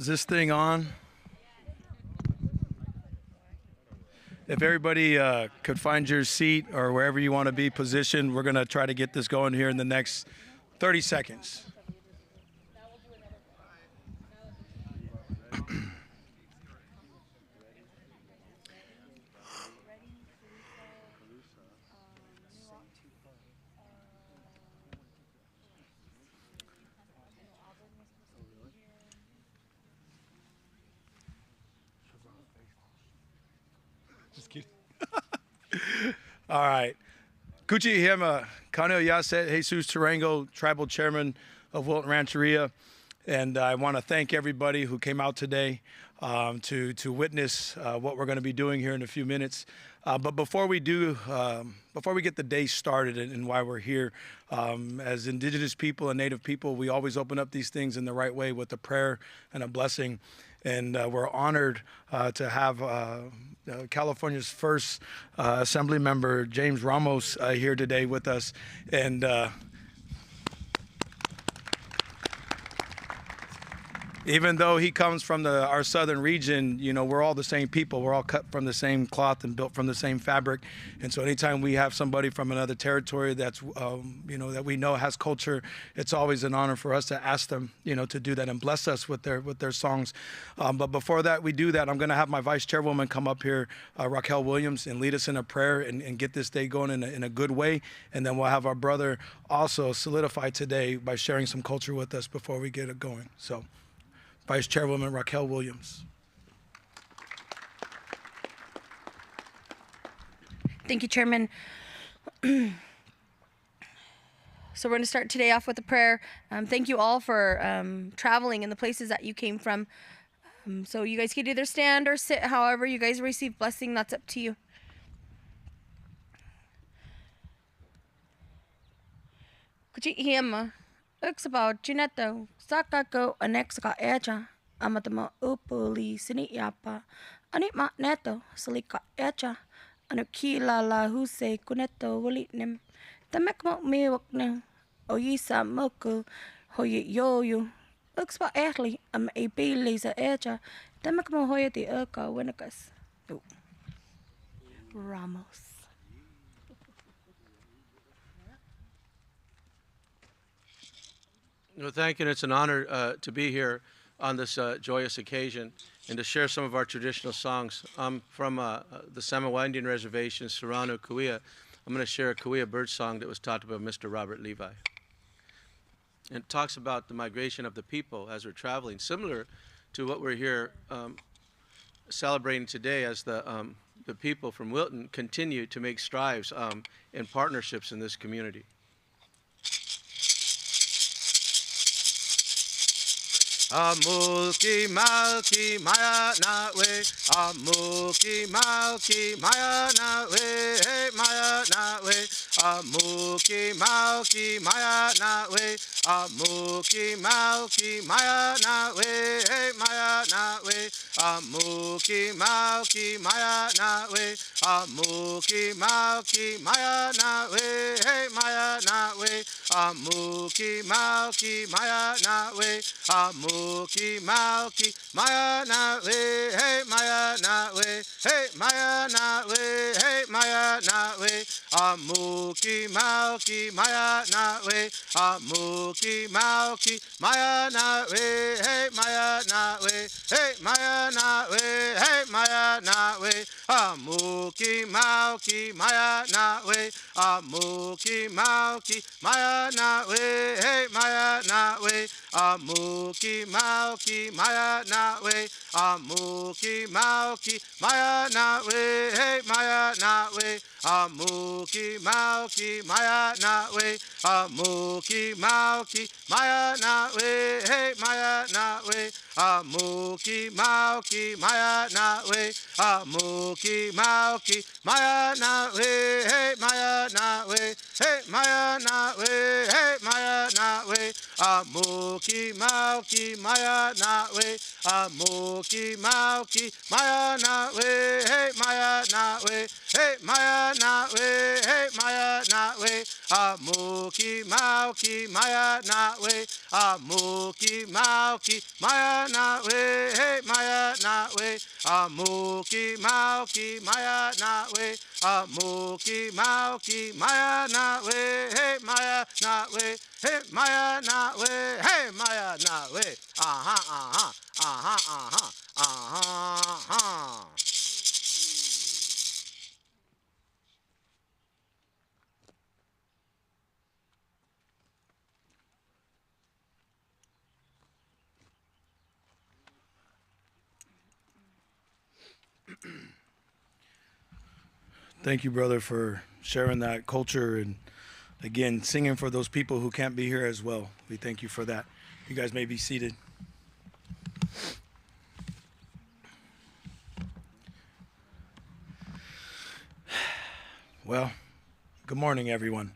Is this thing on? If everybody could find your seat or wherever you want to be positioned, we're going to try to get this going here in the next 30 seconds. Just kidding. All right. Kuchi Hema, Kaneo Yaset, Jesus Tarango, Tribal Chairman of Wilton Rancheria. And I want to thank everybody who came out today to witness what we're going to be doing here in a few minutes. But before we get the day started and why we're here, as Indigenous people and Native people, we always open up these things in the right way with a prayer and a blessing. And we're honored to have California's first Assembly member, James Ramos, here today with us. And even though he comes from our southern region, you know, we're all the same people. We're all cut from the same cloth and built from the same fabric. And so anytime we have somebody from another territory that's, you know, that we know has culture, it's always an honor for us to ask them, you know, to do that and bless us with their songs. But before that, we do that, I'm going to have my vice chairwoman come up here, Raquel Williams, and lead us in a prayer and get this day going in a good way. And then we'll have our brother also solidify today by sharing some culture with us before we get it going. So, Vice Chairwoman Raquel Williams. Thank you, Chairman. So we're going to start today off with a prayer. Thank you all for traveling in the places that you came from. So you guys could either stand or sit, however you guys receive blessing. That's up to you. Kuchihima, Uxabao, Gineto, Sakako, Anexaka Echa, Amatama Upuli, Siniapa, Anima Neto, Salika Echa, Anukila La Huse, Kuneto, Walitnim, Tamekmo Mewaknim, Oyisa Moku, Hoye Yoyu, Uxba Erli, A Lisa Echa, Tamekmo Hoya the Urka, Winnicus. Ramos. Well, thank you, and it's an honor to be here on this joyous occasion and to share some of our traditional songs. I'm from the Samoa Indian Reservation, Serrano, Kauai. I'm going to share a Kauai bird song that was taught by Mr. Robert Levi. And it talks about the migration of the people as we're traveling, similar to what we're here celebrating today as the people from Wilton continue to make strides in partnerships in this community. Amuki malki maya na we, amuki malki maya na we, hey maya na we, amuki malki maya na we, amuki malki maya na we, hey maya na we, amuki malki maya na we, amuki malki maya na we, hey maya na we, amuki malki maya na we, Muki Malki Maya na we, hey Maya na we, hey Maya na we, hey Maya na we, Muki Malki Maya na we, Muki Malki Maya na we, hey Maya na we, hey Maya na we, hey Maya na we, Muki Malki Maya na we, Muki Malki Maya na we, hey Maya na we, Muki Malki Maya na we, Muki Malki Maya na we, hey Maya na we, Muki Malki Maya na we, Muki Malki Maya na we, hey Maya na we, Muki Malki Maya na we, Muki Malki Maya na we, hey Maya na we, hey Maya na we, hey Maya na we, Muki Malki Maya na we, Muki Malki Maya na we, hey Maya na we, hey Maya na we, hey Maya na we, Muki Malki Maya na we, Muki Malki Maya na we, hey Maya na we, Amuki Mauki Maya na we, Amuki Mauki Maya na we, hey Maya na we, hey Maya na we, hey Maya na we, aha, aha, aha, aha, aha, aha. Thank you, brother, for sharing that culture and, again, singing for those people who can't be here as well. We thank you for that. You guys may be seated. Well, good morning, everyone.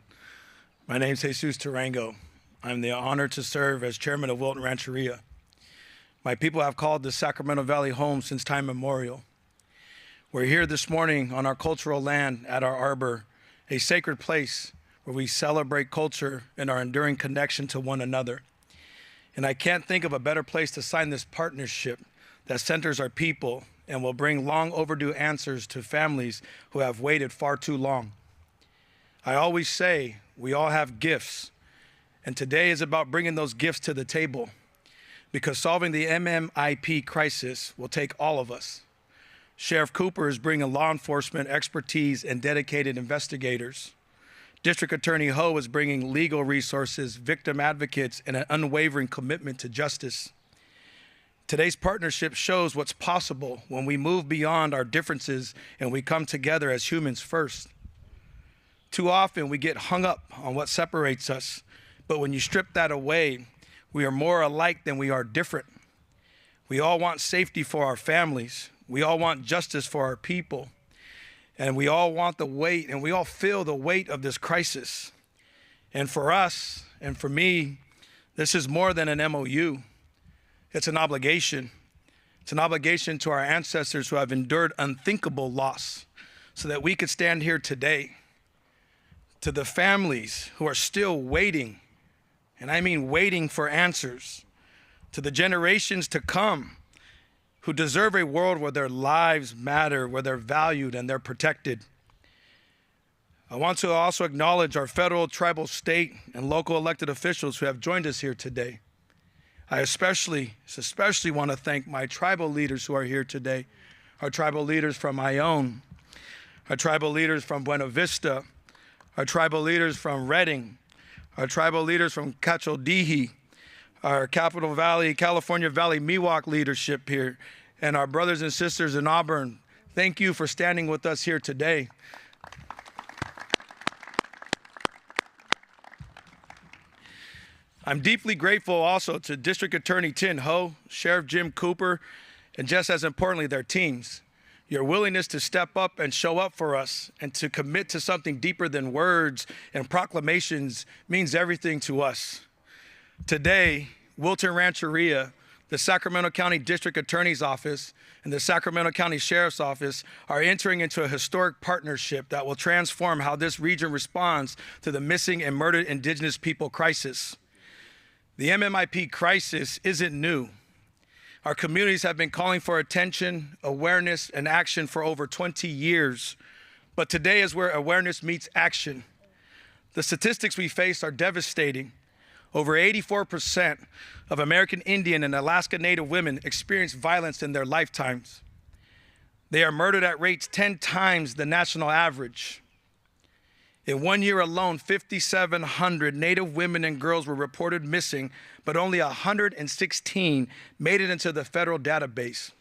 My name is Jesus Tarango. I'm the honor to serve as chairman of Wilton Rancheria. My people have called the Sacramento Valley home since time immemorial. We're here this morning on our cultural land at our arbor, a sacred place where we celebrate culture and our enduring connection to one another. And I can't think of a better place to sign this partnership that centers our people and will bring long overdue answers to families who have waited far too long. I always say we all have gifts, and today is about bringing those gifts to the table, because solving the MMIP crisis will take all of us. Sheriff Cooper is bringing law enforcement expertise and dedicated investigators. District Attorney Ho is bringing legal resources, victim advocates, and an unwavering commitment to justice. Today's partnership shows what's possible when we move beyond our differences and we come together as humans first. Too often we get hung up on what separates us, but when you strip that away, we are more alike than we are different. We all want safety for our families. We all want justice for our people. And we all want the weight, and we all feel the weight of this crisis. And for us, and for me, this is more than an MOU. It's an obligation. It's an obligation to our ancestors who have endured unthinkable loss so that we could stand here today. To the families who are still waiting, and I mean waiting for answers. To the generations to come who deserve a world where their lives matter, where they're valued and they're protected. I want to also acknowledge our federal, tribal, state, and local elected officials who have joined us here today. I especially want to thank my tribal leaders who are here today, our tribal leaders from Ione, our tribal leaders from Buena Vista, our tribal leaders from Redding, our tribal leaders from Cachodihi, our Capital Valley, California Valley Miwok leadership here, and our brothers and sisters in Auburn. Thank you for standing with us here today. I'm deeply grateful also to District Attorney Tin Ho, Sheriff Jim Cooper, and just as importantly, their teams. Your willingness to step up and show up for us and to commit to something deeper than words and proclamations means everything to us. Today, Wilton Rancheria, the Sacramento County District Attorney's Office, and the Sacramento County Sheriff's Office are entering into a historic partnership that will transform how this region responds to the missing and murdered Indigenous people crisis. The MMIP crisis isn't new. Our communities have been calling for attention, awareness, and action for over 20 years, but today is where awareness meets action. The statistics we face are devastating. Over 84% of American Indian and Alaska Native women experience violence in their lifetimes. They are murdered at rates 10 times the national average. In 1 year alone, 5,700 Native women and girls were reported missing, but only 116 made it into the federal database.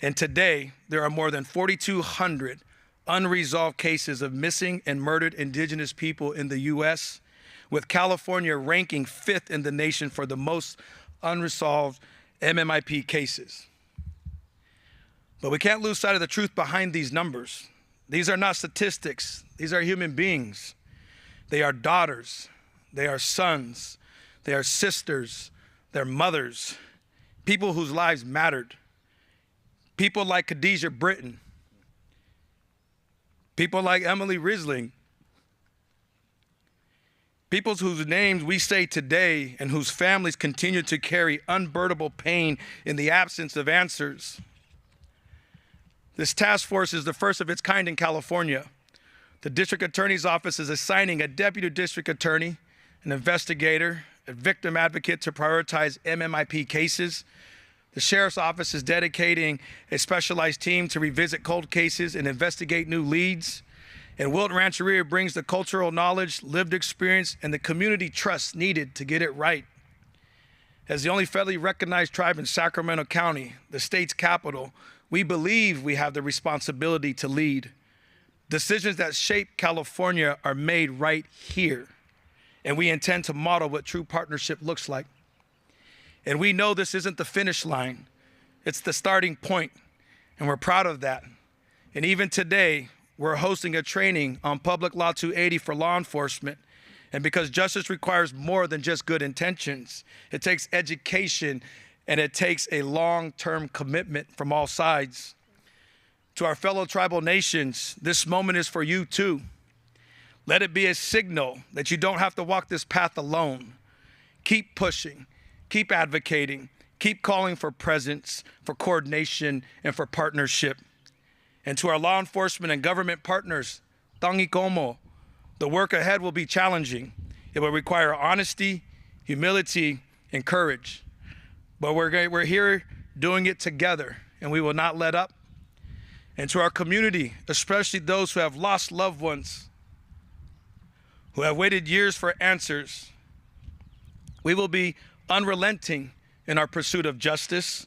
And today, there are more than 4,200 unresolved cases of missing and murdered Indigenous people in the U.S., with California ranking 5th in the nation for the most unresolved MMIP cases. But we can't lose sight of the truth behind these numbers. These are not statistics. These are human beings. They are daughters. They are sons. They are sisters. They're mothers. People whose lives mattered. People like Khadijah Britton. People like Emily Risling. Peoples whose names we say today and whose families continue to carry unbearable pain in the absence of answers. This task force is the first of its kind in California. The district attorney's office is assigning a deputy district attorney, an investigator, a victim advocate to prioritize MMIP cases. The sheriff's office is dedicating a specialized team to revisit cold cases and investigate new leads. And Wilton Rancheria brings the cultural knowledge, lived experience, and the community trust needed to get it right. As the only federally recognized tribe in Sacramento County, the state's capital, we believe we have the responsibility to lead. Decisions that shape California are made right here, and we intend to model what true partnership looks like. And we know this isn't the finish line, it's the starting point, and we're proud of that. And even today, we're hosting a training on Public Law 280 for law enforcement. And because justice requires more than just good intentions, it takes education and it takes a long-term commitment from all sides. To our fellow tribal nations, this moment is for you too. Let it be a signal that you don't have to walk this path alone. Keep pushing, keep advocating, keep calling for presence, for coordination, and for partnership. And to our law enforcement and government partners, tangi komo, the work ahead will be challenging. It will require honesty, humility, and courage. But we're here doing it together, and we will not let up. And to our community, especially those who have lost loved ones, who have waited years for answers, we will be unrelenting in our pursuit of justice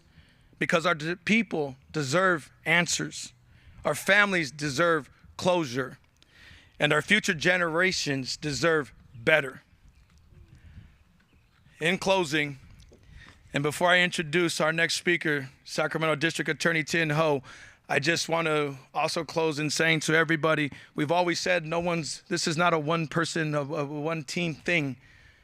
because our people deserve answers. Our families deserve closure, and our future generations deserve better. In closing, and before I introduce our next speaker, Sacramento District Attorney Tin Ho, I just want to also close in saying to everybody, we've always said this is not a one person, a one team thing.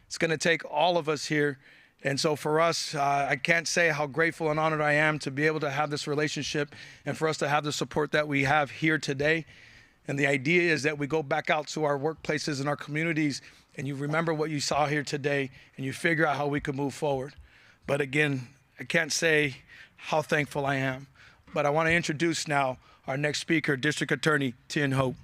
It's going to take all of us here. And so for us, I can't say how grateful and honored I am to be able to have this relationship and for us to have the support that we have here today. And the idea is that we go back out to our workplaces and our communities and you remember what you saw here today and you figure out how we can move forward. But again, I can't say how thankful I am. But I want to introduce now our next speaker, District Attorney Tin Ho.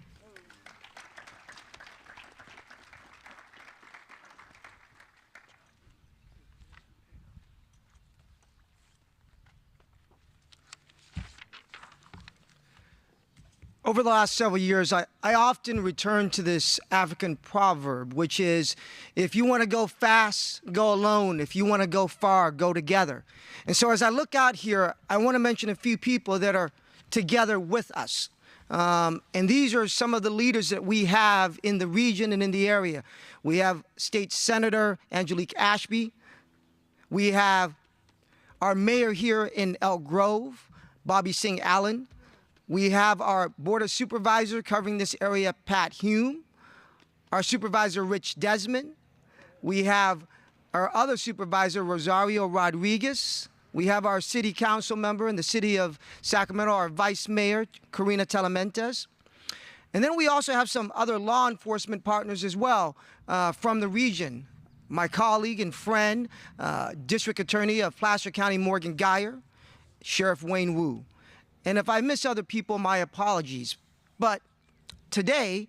Over the last several years, I often return to this African proverb, which is, if you want to go fast, go alone. If you want to go far, go together. And so as I look out here, I want to mention a few people that are together with us. And these are some of the leaders that we have in the region and in the area. We have State Senator Angelique Ashby. We have our mayor here in Elk Grove, Bobby Singh Allen. We have our Board of Supervisors covering this area, Pat Hume. Our Supervisor, Rich Desmond. We have our other Supervisor, Rosario Rodriguez. We have our City Council member in the City of Sacramento, our Vice Mayor, Karina Telementes. And then we also have some other law enforcement partners as well from the region. My colleague and friend, District Attorney of Placer County, Morgan Geyer, Sheriff Wayne Wu. And if I miss other people, my apologies. But today,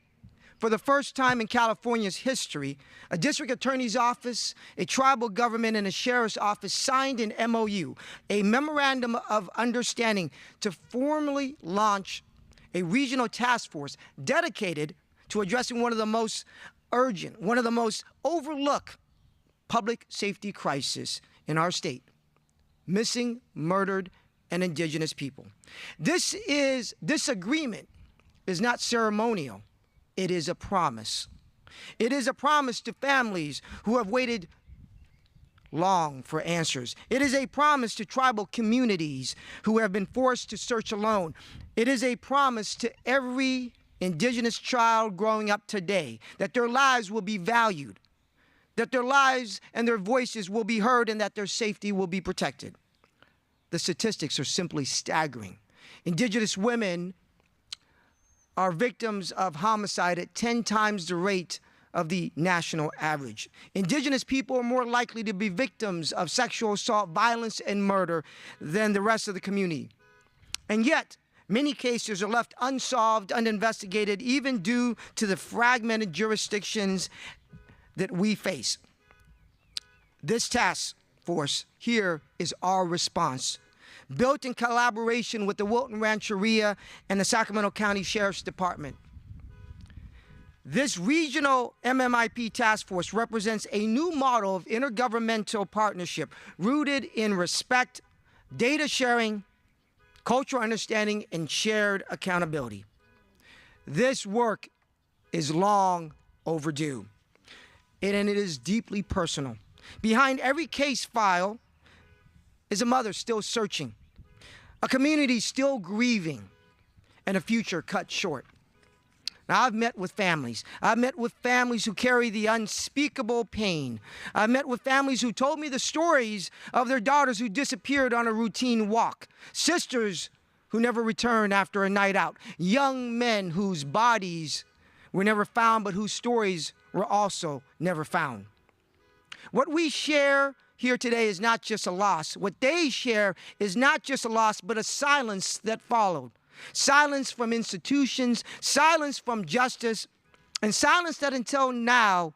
for the first time in California's history, a district attorney's office, a tribal government, and a sheriff's office signed an MOU, a memorandum of understanding to formally launch a regional task force dedicated to addressing one of the most urgent, one of the most overlooked public safety crises in our state: missing, murdered, and indigenous people. This agreement is not ceremonial. It is a promise. It is a promise to families who have waited long for answers. It is a promise to tribal communities who have been forced to search alone. It is a promise to every indigenous child growing up today that their lives will be valued, that their lives and their voices will be heard, and that their safety will be protected. The statistics are simply staggering. Indigenous women are victims of homicide at 10 times the rate of the national average. Indigenous people are more likely to be victims of sexual assault, violence, and murder than the rest of the community. And yet, many cases are left unsolved, uninvestigated, even due to the fragmented jurisdictions that we face. This task force here is our response, built in collaboration with the Wilton Rancheria and the Sacramento County Sheriff's Department. This regional MMIP task force represents a new model of intergovernmental partnership rooted in respect, data sharing, cultural understanding, and shared accountability. This work is long overdue, and it is deeply personal. Behind every case file is a mother still searching, a community still grieving, and a future cut short. Now, I've met with families. I've met with families who carry the unspeakable pain. I've met with families who told me the stories of their daughters who disappeared on a routine walk, sisters who never returned after a night out, young men whose bodies were never found but whose stories were also never found. What we share here today is not just a loss. What they share is not just a loss, but a silence that followed. Silence from institutions, silence from justice, and silence that until now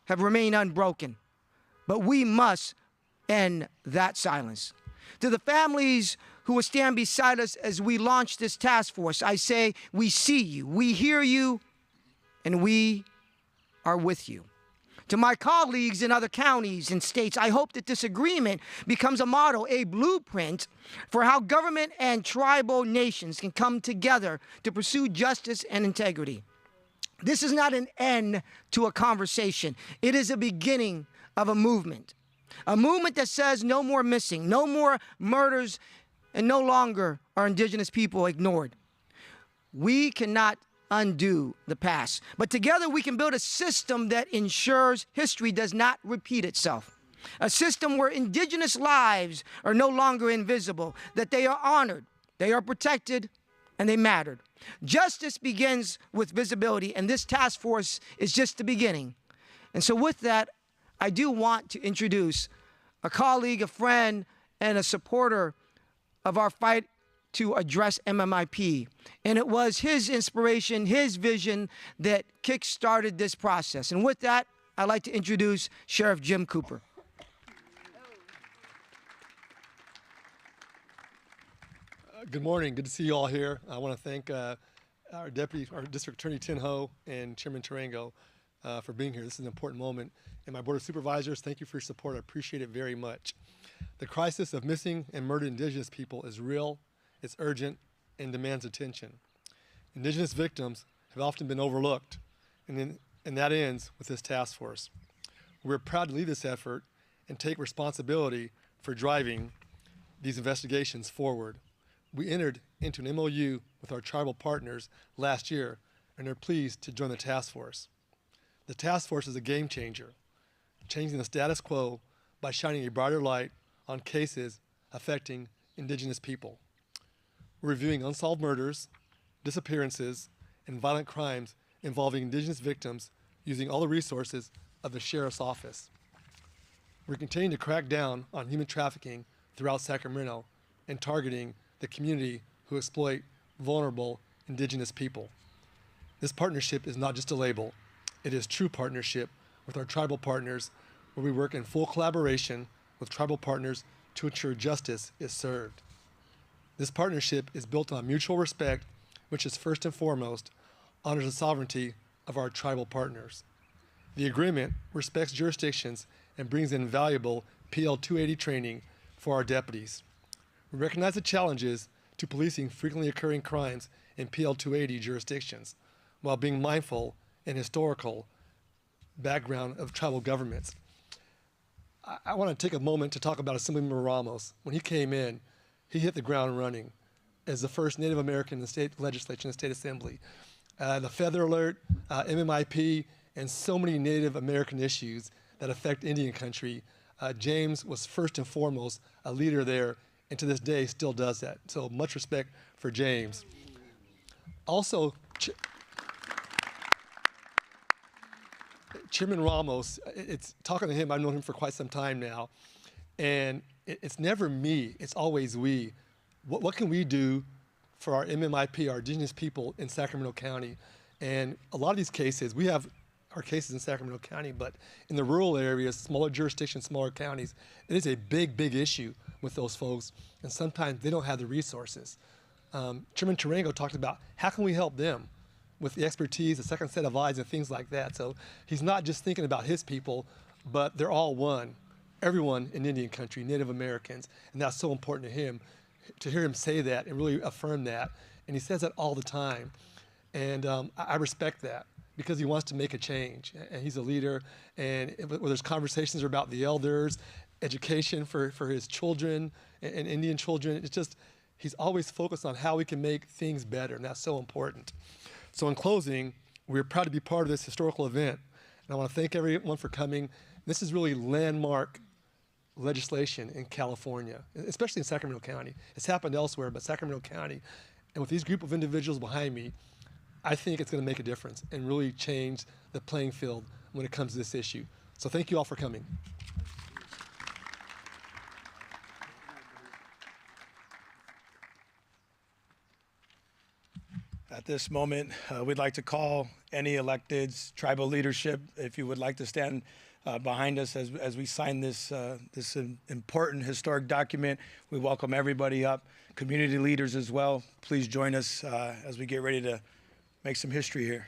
have remained unbroken. But we must end that silence. To the families who will stand beside us as we launch this task force, I say, we see you, we hear you, and we are with you. To my colleagues in other counties and states, I hope that this agreement becomes a model, a blueprint for how government and tribal nations can come together to pursue justice and integrity. This is not an end to a conversation. It is a beginning of a movement that says no more missing, no more murders, and no longer are Indigenous people ignored. We cannot undo the past, but together we can build a system that ensures history does not repeat itself. A system where Indigenous lives are no longer invisible, that they are honored, they are protected, and they mattered. Justice begins with visibility, and this task force is just the beginning. And so with that, I do want to introduce a colleague, a friend, and a supporter of our fight to address MMIP. And it was his inspiration, his vision that kick-started this process. And with that, I'd like to introduce Sheriff Jim Cooper. Good morning. Good to see you all here. I want to thank our District Attorney Tin Ho and Chairman Tarango for being here. This is an important moment. And my Board of Supervisors, thank you for your support. I appreciate it very much. The crisis of missing and murdered Indigenous people is real, it's urgent, and demands attention. Indigenous victims have often been overlooked, and that ends with this task force. We're proud to lead this effort and take responsibility for driving these investigations forward. We entered into an MOU with our tribal partners last year and are pleased to join the task force. The task force is a game changer, changing the status quo by shining a brighter light on cases affecting Indigenous people. We're reviewing unsolved murders, disappearances, and violent crimes involving Indigenous victims using all the resources of the Sheriff's Office. We're continuing to crack down on human trafficking throughout Sacramento and targeting the community who exploit vulnerable Indigenous people. This partnership is not just a label, it is true partnership with our tribal partners, where we work in full collaboration with tribal partners to ensure justice is served. This partnership is built on mutual respect, which is first and foremost honors the sovereignty of our tribal partners. The agreement respects jurisdictions and brings in valuable PL 280 training for our deputies. We recognize the challenges to policing frequently occurring crimes in PL 280 jurisdictions, while being mindful and historical background of tribal governments. I want to take a moment to talk about Assemblymember Ramos. When he came in, he hit the ground running as the first Native American in the state legislature and the state assembly. The Feather Alert, MMIP, and so many Native American issues that affect Indian country. James was first and foremost a leader there, and to this day still does that. So much respect for James. Chairman Ramos, it's talking to him. I've known him for quite some time now, and it's never me. It's always we. What can we do for our MMIP, our indigenous people in Sacramento County? And a lot of these cases, we have our cases in Sacramento County, but in the rural areas, smaller jurisdictions, smaller counties, it is a big, big issue with those folks, and sometimes they don't have the resources. Chairman Tarango talked about how can we help them with the expertise, the second set of eyes, and things like that. So he's not just thinking about his people, but they're all one, everyone in Indian country, Native Americans, and that's so important to him, to hear him say that and really affirm that. And he says that all the time. And I respect that because he wants to make a change. And he's a leader. And whether there's conversations about the elders, education for his children and Indian children, it's just, he's always focused on how we can make things better. And that's so important. So in closing, we're proud to be part of this historical event. And I want to thank everyone for coming. This is really landmark legislation in California, especially in Sacramento County. It's happened elsewhere, but Sacramento County, and with these group of individuals behind me, I think it's going to make a difference and really change the playing field when it comes to this issue. So thank you all for coming. At this moment, we'd like to call any electeds, tribal leadership, if you would like to stand behind us as we sign this important historic document. We welcome everybody up, community leaders as well. Please join us as we get ready to make some history here.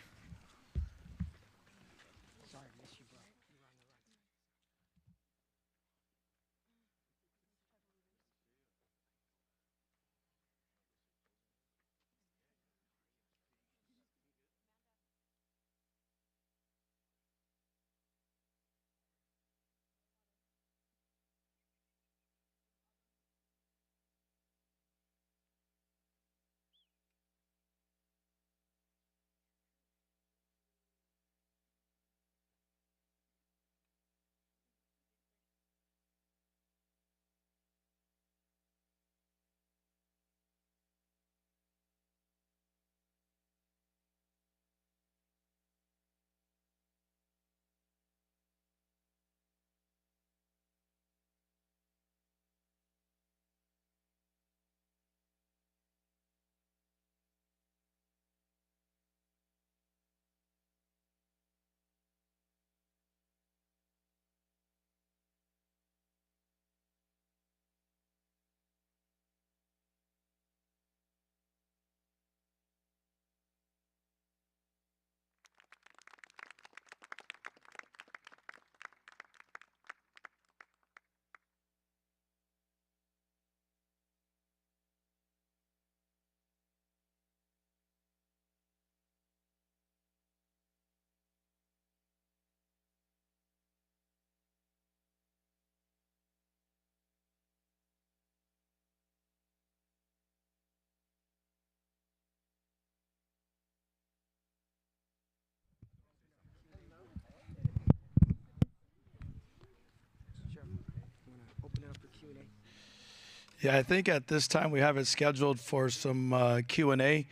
Yeah, I think at this time we have it scheduled for some Q&A.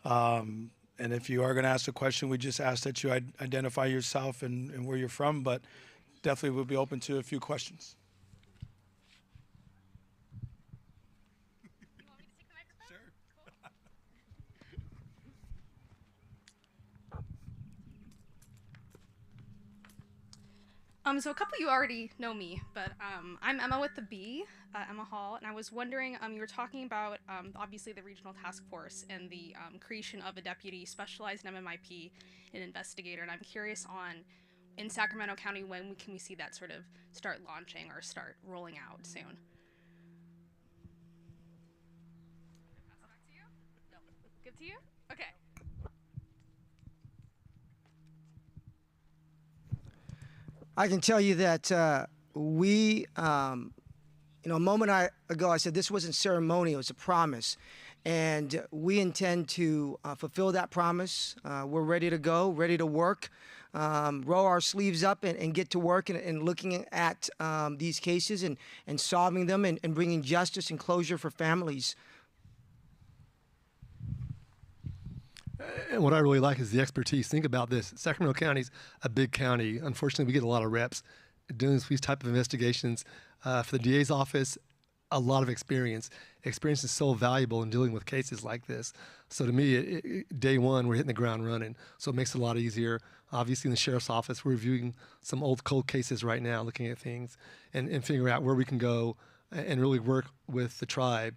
And if you are going to ask a question, we just ask that you identify yourself and where you're from, but definitely we'll be open to a few questions. You want me to take the microphone? Sure. So a couple of you already know me, but I'm Emma with the B, Emma Hall, and I was wondering, you were talking about obviously the regional task force and the creation of a deputy specialized in MMIP, an investigator, and I'm curious on, in Sacramento County, when can we see that sort of start launching or start rolling out soon? Pass it back to you? No. Give to you? Okay. I can tell you that a moment ago, I said this wasn't ceremonial, it's a promise. And we intend to fulfill that promise. We're ready to go, ready to work, roll our sleeves up and get to work and looking at these cases and solving them and bringing justice and closure for families. And what I really like is the expertise. Think about this. Sacramento County's a big county. Unfortunately, we get a lot of reps doing these type of investigations. For the DA's office, a lot of experience. Experience is so valuable in dealing with cases like this. So to me, day one, we're hitting the ground running. So it makes it a lot easier. Obviously, in the sheriff's office, we're reviewing some old cold cases right now, looking at things and figuring out where we can go and really work with the tribe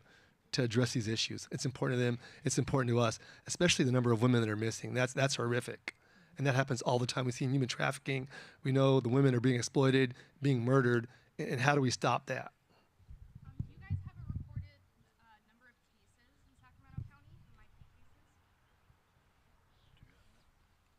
to address these issues. It's important to them. It's important to us, especially the number of women that are missing. That's horrific. And that happens all the time. We see human trafficking. We know the women are being exploited, being murdered. And how do we stop that? Do you guys have a reported number of cases in Sacramento County,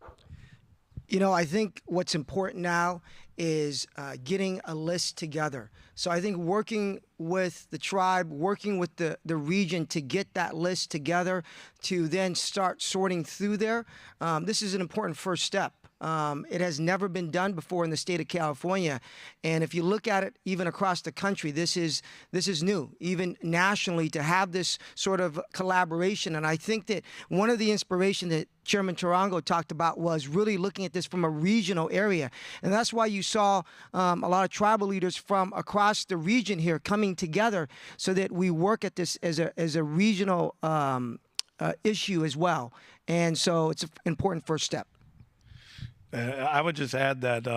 MMIP cases? You know, I think what's important now is getting a list together. So I think working with the tribe, working with the region to get that list together, to then start sorting through there, this is an important first step. It has never been done before in the state of California, and if you look at it even across the country, this is new, even nationally, to have this sort of collaboration. And I think that one of the inspiration that Chairman Tarango talked about was really looking at this from a regional area, and that's why you saw a lot of tribal leaders from across the region here coming together so that we work at this as a regional issue as well. And so it's an important first step. I would just add that,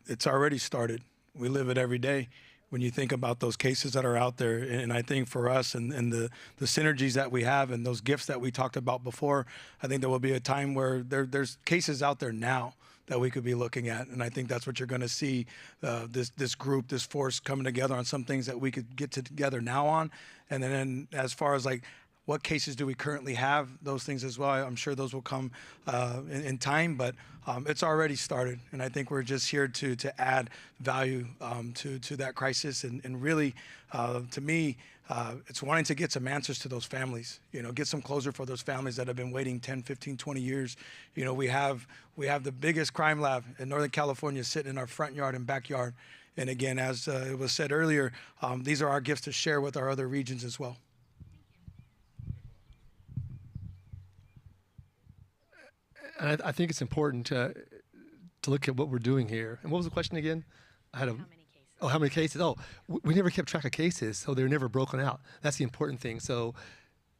it's already started. We live it every day when you think about those cases that are out there. And I think for us and the synergies that we have and those gifts that we talked about before, I think there will be a time where there's cases out there now that we could be looking at. And I think that's what you're going to see, this group, this force coming together on some things that we could get together now on. And then as far as like, what cases do we currently have? Those things as well. I'm sure those will come in time, but it's already started. And I think we're just here to add value to that crisis. And really, to me, it's wanting to get some answers to those families, get some closure for those families that have been waiting 10, 15, 20 years. We have the biggest crime lab in Northern California sitting in our front yard and backyard. And again, as it was said earlier, these are our gifts to share with our other regions as well. And I think it's important to look at what we're doing here. And what was the question again? How many cases? Oh, how many cases? Oh, we never kept track of cases, so they're never broken out. That's the important thing. So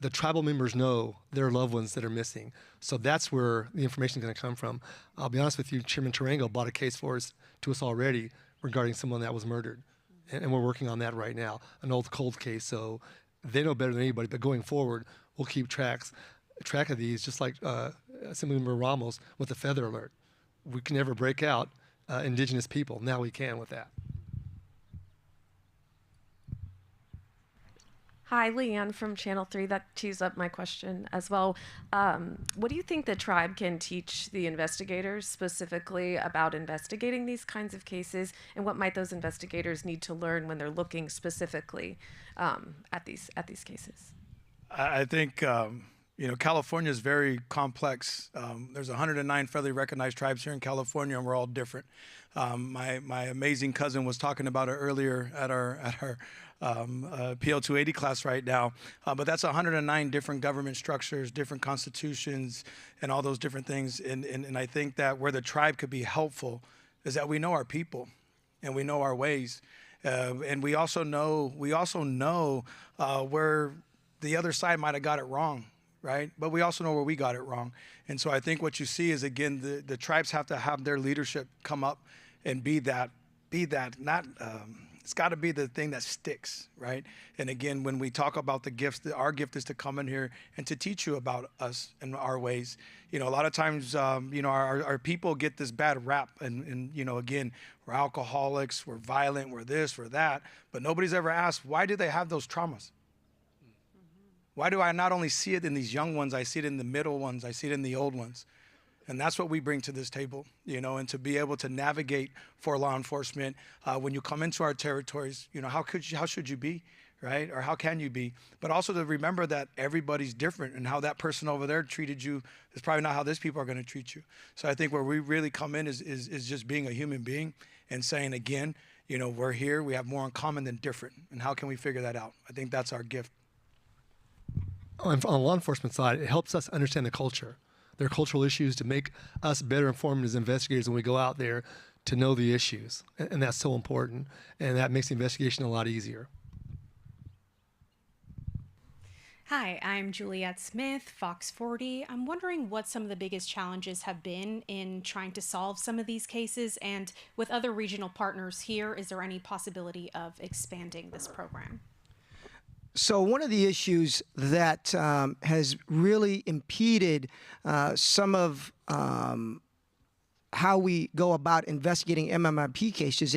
the tribal members know their loved ones that are missing. So that's where the information is going to come from. I'll be honest with you, Chairman Tarango bought a case to us already regarding someone that was murdered. And we're working on that right now, an old cold case. So they know better than anybody, but going forward, we'll keep track of these, just like Assemblymember Ramos with the feather alert. We can never break out indigenous people. Now we can with that. Hi, Leanne from Channel 3. That tees up my question as well. What do you think the tribe can teach the investigators specifically about investigating these kinds of cases, and what might those investigators need to learn when they're looking specifically at these cases? I think California is very complex. There's 109 federally recognized tribes here in California, and we're all different. My amazing cousin was talking about it earlier at our PL 280 class right now. But that's 109 different government structures, different constitutions, and all those different things. And I think that where the tribe could be helpful is that we know our people and we know our ways. And we also know where the other side might have got it wrong. Right? But we also know where we got it wrong. And so I think what you see is, again, the tribes have to have their leadership come up and be that, not, it's got to be the thing that sticks, right? And again, when we talk about the gifts, our gift is to come in here and to teach you about us and our ways. A lot of times, our people get this bad rap and again, we're alcoholics, we're violent, we're this, we're that, but nobody's ever asked, why do they have those traumas? Why do I not only see it in these young ones, I see it in the middle ones, I see it in the old ones? And that's what we bring to this table, and to be able to navigate for law enforcement. When you come into our territories, how should you be, right? Or how can you be? But also to remember that everybody's different, and how that person over there treated you is probably not how these people are going to treat you. So I think where we really come in is just being a human being and saying, again, we're here, we have more in common than different. And how can we figure that out? I think that's our gift. on the law enforcement side, it helps us understand the culture. There are cultural issues to make us better informed as investigators when we go out there to know the issues. And that's so important. And that makes the investigation a lot easier. Hi, I'm Juliette Smith, Fox 40. I'm wondering what some of the biggest challenges have been in trying to solve some of these cases, and with other regional partners here, is there any possibility of expanding this program? So one of the issues that has really impeded some of how we go about investigating MMIP cases,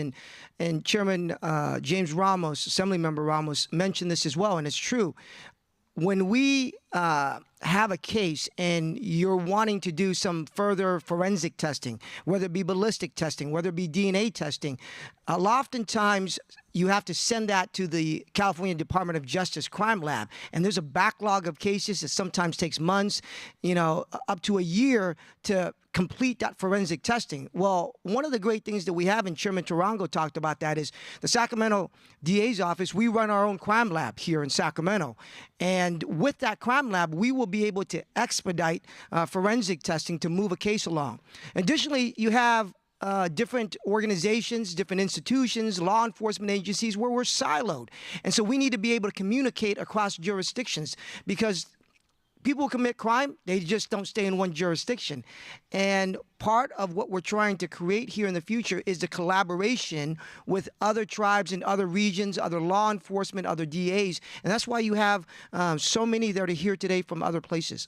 and Chairman James Ramos, Assemblymember Ramos, mentioned this as well, and it's true. When we have a case and you're wanting to do some further forensic testing, whether it be ballistic testing, whether it be DNA testing, oftentimes you have to send that to the California Department of Justice Crime Lab. And there's a backlog of cases that sometimes takes months, up to a year to complete that forensic testing. Well, one of the great things that we have, and Chairman Tarango talked about that, is the Sacramento DA's office. We run our own crime lab here in Sacramento. And with that crime lab, we will be able to expedite forensic testing to move a case along. Additionally, you have different organizations, different institutions, law enforcement agencies where we're siloed. And so we need to be able to communicate across jurisdictions, because people commit crime, they just don't stay in one jurisdiction. And part of what we're trying to create here in the future is the collaboration with other tribes in other regions, other law enforcement, other DAs. And that's why you have so many that are here today from other places.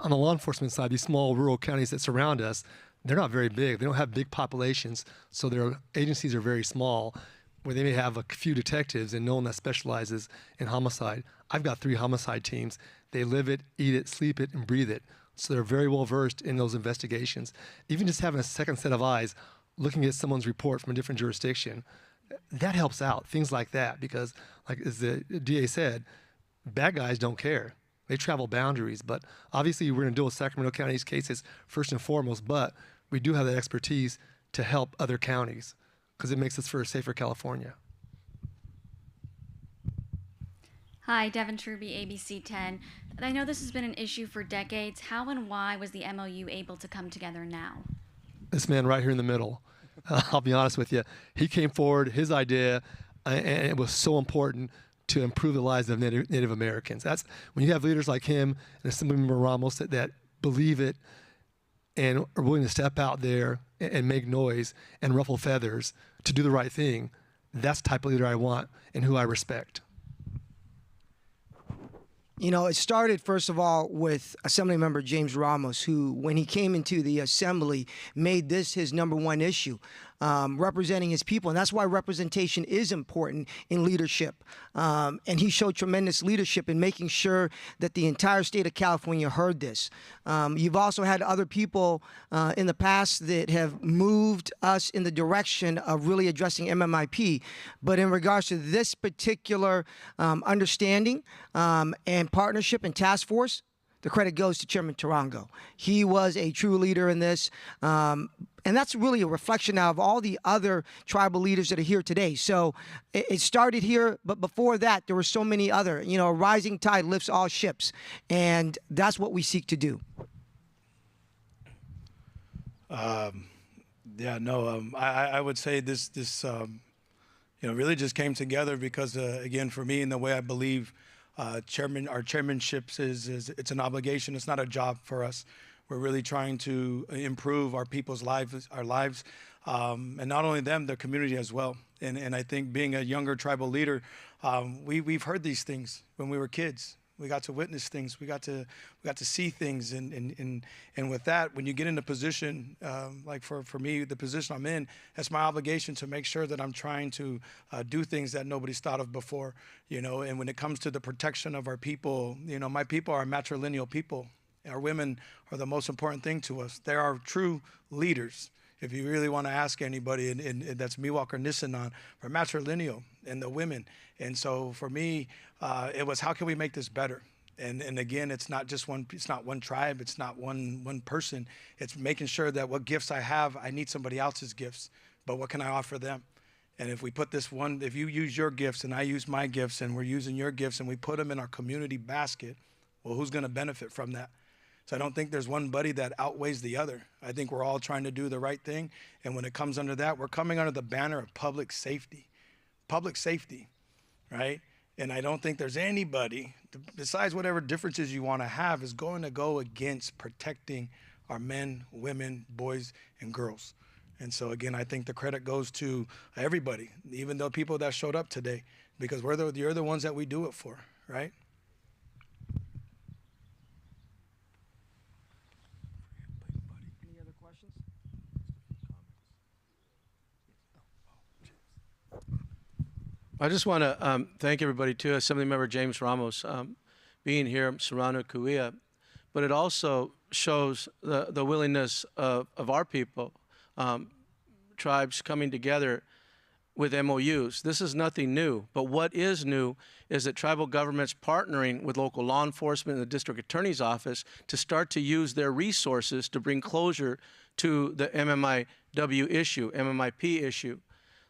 On the law enforcement side, these small rural counties that surround us, they're not very big. They don't have big populations, so their agencies are very small, where they may have a few detectives and no one that specializes in homicide. I've got 3 homicide teams. They live it, eat it, sleep it, and breathe it. So they're very well versed in those investigations. Even just having a second set of eyes, looking at someone's report from a different jurisdiction, that helps out, things like that, because like as the DA said, bad guys don't care. They travel boundaries, but obviously we're going to deal with Sacramento County's cases first and foremost, but we do have that expertise to help other counties because it makes us for a safer California. Hi, Devin Truby, ABC 10. I know this has been an issue for decades. How and why was the MOU able to come together now? This man right here in the middle, I'll be honest with you, he came forward, his idea, and it was so important to improve the lives of Native Americans. That's when you have leaders like him and Assemblymember Ramos that believe it and are willing to step out there and make noise and ruffle feathers to do the right thing. That's the type of leader I want and who I respect. It started, first of all, with Assemblymember James Ramos, who, when he came into the Assembly, made this his #1 issue, representing his people. And that's why representation is important in leadership. And he showed tremendous leadership in making sure that the entire state of California heard this. You've also had other people in the past that have moved us in the direction of really addressing MMIP. But in regards to this particular understanding and partnership and task force, the credit goes to Chairman Tarango. He was a true leader in this. And that's really a reflection now of all the other tribal leaders that are here today. So it started here, but before that, there were so many other, a rising tide lifts all ships. And that's what we seek to do. I would say this really just came together because, again, for me, in the way I believe our chairmanships is it's an obligation. It's not a job for us. We're really trying to improve our people's lives, and not only them, the community as well. And I think being a younger tribal leader, we've heard these things when we were kids. We got to witness things. We got to see things. And with that, when you get in a position, like for me, the position I'm in, it's my obligation to make sure that I'm trying to do things that nobody's thought of before, And when it comes to the protection of our people, my people are matrilineal people. Our women are the most important thing to us. They are true leaders. If you really want to ask anybody, and that's Miwok or Nisenan, we're matrilineal and the women. And so for me, it was, how can we make this better? And again, it's not one tribe, it's not one person. It's making sure that what gifts I have, I need somebody else's gifts, but what can I offer them? And if we put this one, if you use your gifts and I use my gifts and we're using your gifts and we put them in our community basket, well, who's going to benefit from that? So I don't think there's one buddy that outweighs the other. I think we're all trying to do the right thing. And when it comes under that, we're coming under the banner of public safety, right? And I don't think there's anybody, besides whatever differences you want to have, is going to go against protecting our men, women, boys, and girls. And so, again, I think the credit goes to everybody, even the people that showed up today, because you're the ones that we do it for, right? Any other questions? I just want to thank everybody, too, Assemblymember James Ramos, being here, Serrano Cuilla, but it also shows the willingness of our people, tribes coming together with MOUs. This is nothing new, but what is new is that tribal governments partnering with local law enforcement and the district attorney's office to start to use their resources to bring closure to the MMIP issue.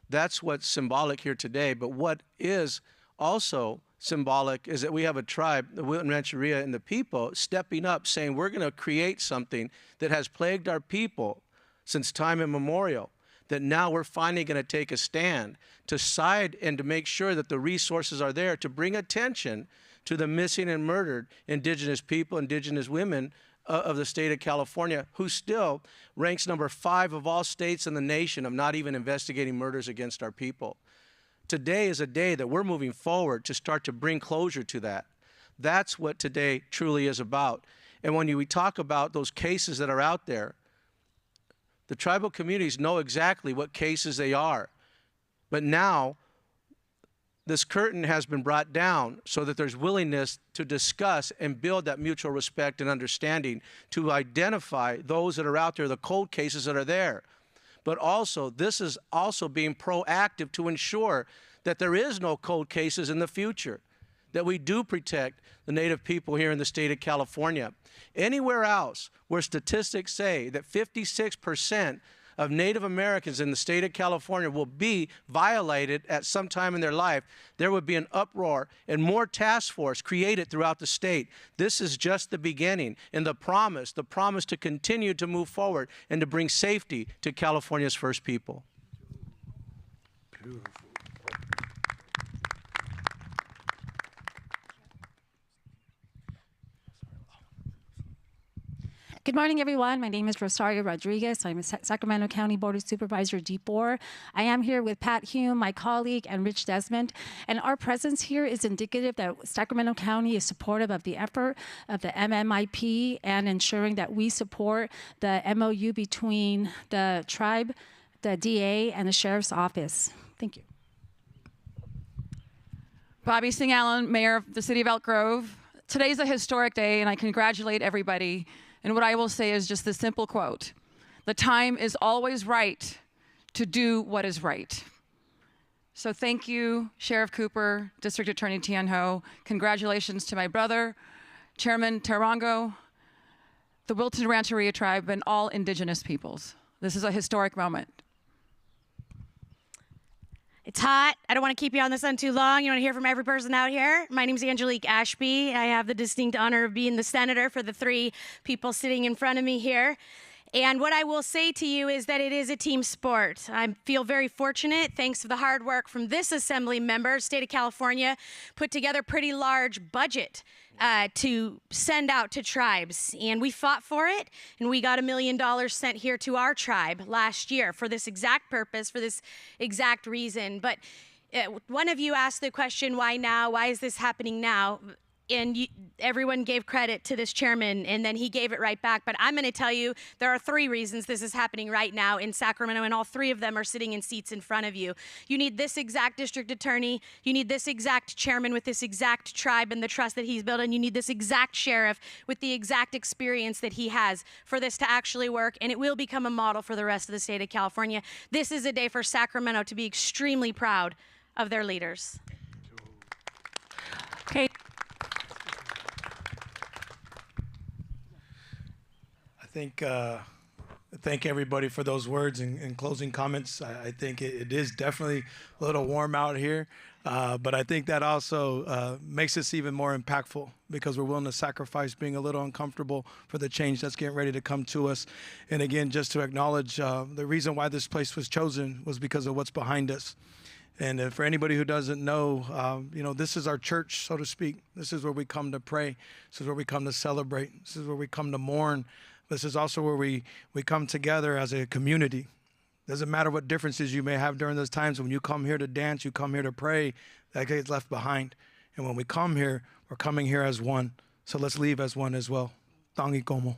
That's what's symbolic here today, but what is also symbolic is that we have a tribe, the Wilton Rancheria and the people, stepping up saying we're going to create something that has plagued our people since time immemorial, that now we're finally going to take a stand to side and to make sure that the resources are there to bring attention to the missing and murdered indigenous people, indigenous women of the state of California, who still ranks number 5 of all states in the nation of not even investigating murders against our people. Today is a day that we're moving forward to start to bring closure to that. That's what today truly is about. And when we talk about those cases that are out there, the tribal communities know exactly what cases they are. But now, this curtain has been brought down so that there's willingness to discuss and build that mutual respect and understanding to identify those that are out there, the cold cases that are there. But also, this is also being proactive to ensure that there is no cold cases in the future, that we do protect the Native people here in the state of California. Anywhere else where statistics say that 56% of Native Americans in the state of California will be violated at some time in their life, there would be an uproar and more task force created throughout the state. This is just the beginning, and the promise to continue to move forward and to bring safety to California's first people. Beautiful. Good morning, everyone. My name is Rosario Rodriguez. I'm a Sacramento County Board of Supervisor D4. I am here with Pat Hume, my colleague, and Rich Desmond. And our presence here is indicative that Sacramento County is supportive of the effort of the MMIP and ensuring that we support the MOU between the tribe, the DA, and the Sheriff's Office. Thank you. Bobby Singh Allen, Mayor of the City of Elk Grove. Today's a historic day, and I congratulate everybody. And what I will say is just this simple quote: the time is always right to do what is right. So thank you, Sheriff Cooper, District Attorney Tian Ho. Congratulations to my brother, Chairman Tarango, the Wilton Rancheria tribe, and all indigenous peoples. This is a historic moment. It's hot. I don't want to keep you on the sun too long. You want to hear from every person out here? My name's Angelique Ashby. I have the distinct honor of being the senator for the 3 people sitting in front of me here. And what I will say to you is that it is a team sport. I feel very fortunate, thanks to the hard work from this assembly member, state of California, put together a pretty large budget to send out to tribes. And we fought for it, and we got $1 million sent here to our tribe last year for this exact purpose, for this exact reason. But one of you asked the question, why now? Why is this happening now? And everyone gave credit to this chairman, and then he gave it right back. But I'm going to tell you, there are 3 reasons this is happening right now in Sacramento, and all 3 of them are sitting in seats in front of you. You need this exact district attorney. You need this exact chairman with this exact tribe and the trust that he's built, and you need this exact sheriff with the exact experience that he has for this to actually work, and it will become a model for the rest of the state of California. This is a day for Sacramento to be extremely proud of their leaders. Okay. I think thank everybody for those words and closing comments. I think it is definitely a little warm out here, but I think that also makes us even more impactful because we're willing to sacrifice being a little uncomfortable for the change that's getting ready to come to us. And again, just to acknowledge the reason why this place was chosen was because of what's behind us. And for anybody who doesn't know, this is our church, so to speak. This is where we come to pray. This is where we come to celebrate. This is where we come to mourn. This is also where we come together as a community. Doesn't matter what differences you may have during those times. When you come here to dance, you come here to pray, that gets left behind. And when we come here, we're coming here as one. So let's leave as one as well. Tangi como.